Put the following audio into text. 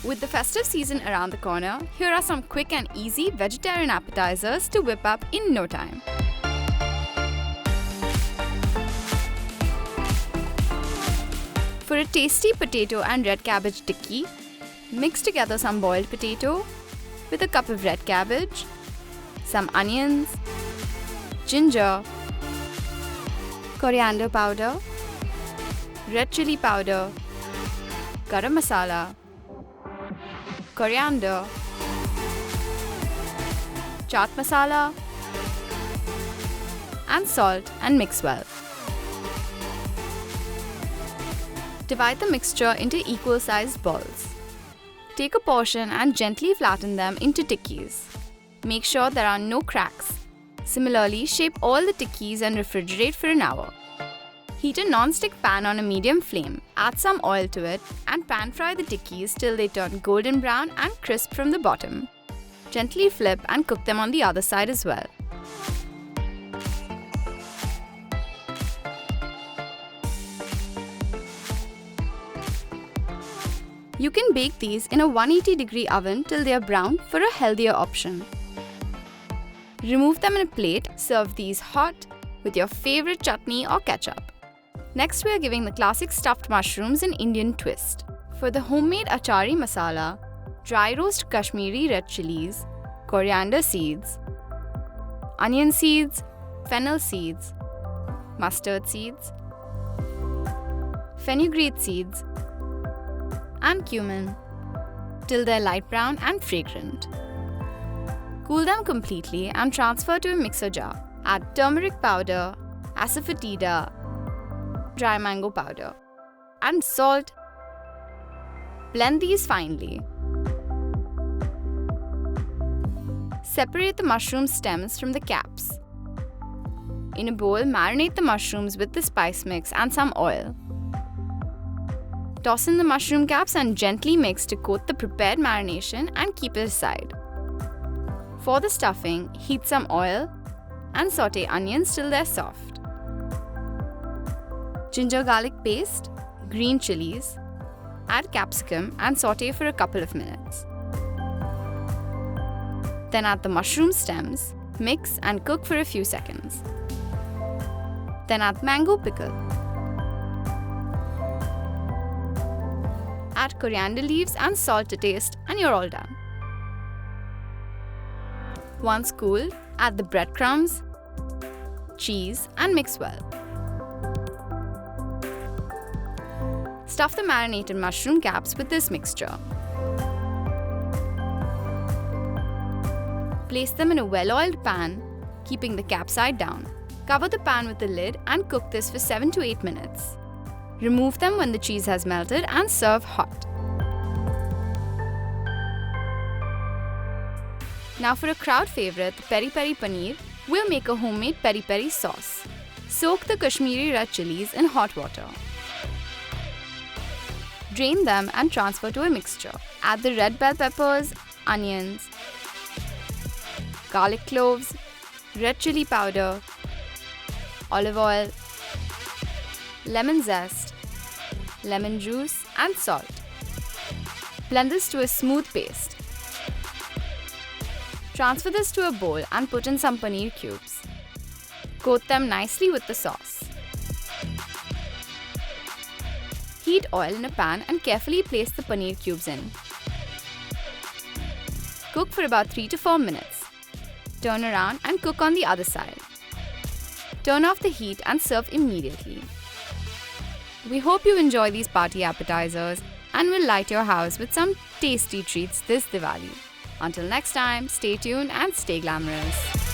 With the festive season around the corner, here are some quick and easy vegetarian appetizers to whip up in no time. For a tasty potato and red cabbage tikki, mix together some boiled potato with a cup of red cabbage, some onions, ginger, coriander powder, red chili powder, garam masala, coriander, chaat masala, and salt, and mix well. Divide the mixture into equal-sized balls. Take a portion and gently flatten them into tikkis. Make sure there are no cracks. Similarly, shape all the tikkis and refrigerate for an hour. Heat a non-stick pan on a medium flame, add some oil to it, and pan-fry the tikkis till they turn golden brown and crisp from the bottom. Gently flip and cook them on the other side as well. You can bake these in a 180-degree oven till they are brown for a healthier option. Remove them in a plate, serve these hot with your favorite chutney or ketchup. Next, we are giving the classic stuffed mushrooms an Indian twist. For the homemade achari masala, dry roast Kashmiri red chilies, coriander seeds, onion seeds, fennel seeds, mustard seeds, fenugreek seeds, and cumin till they're light brown and fragrant. Cool them completely and transfer to a mixer jar. Add turmeric powder, asafoetida, dry mango powder, and salt. Blend these finely. Separate the mushroom stems from the caps. In a bowl, marinate the mushrooms with the spice mix and some oil. Toss in the mushroom caps and gently mix to coat the prepared marination and keep it aside. For the stuffing, heat some oil and saute onions till they're soft. Ginger garlic paste, green chilies, add capsicum and saute for a couple of minutes. Then add the mushroom stems, mix and cook for a few seconds. Then add mango pickle. Add coriander leaves and salt to taste, and you're all done. Once cool, add the breadcrumbs, cheese, and mix well. Stuff the marinated mushroom caps with this mixture. Place them in a well-oiled pan, keeping the cap side down. Cover the pan with the lid and cook this for 7 to 8 minutes. Remove them when the cheese has melted and serve hot. Now for a crowd favorite, the peri peri paneer, we'll make a homemade peri peri sauce. Soak the Kashmiri red chilies in hot water. Drain them and transfer to a mixture. Add the red bell peppers, onions, garlic cloves, red chili powder, olive oil, lemon zest, lemon juice, and salt. Blend this to a smooth paste. Transfer this to a bowl and put in some paneer cubes. Coat them nicely with the sauce. Heat oil in a pan and carefully place the paneer cubes in. Cook for about 3 to 4 minutes. Turn around and cook on the other side. Turn off the heat and serve immediately. We hope you enjoy these party appetizers and will light your house with some tasty treats this Diwali. Until next time, stay tuned and stay glamorous.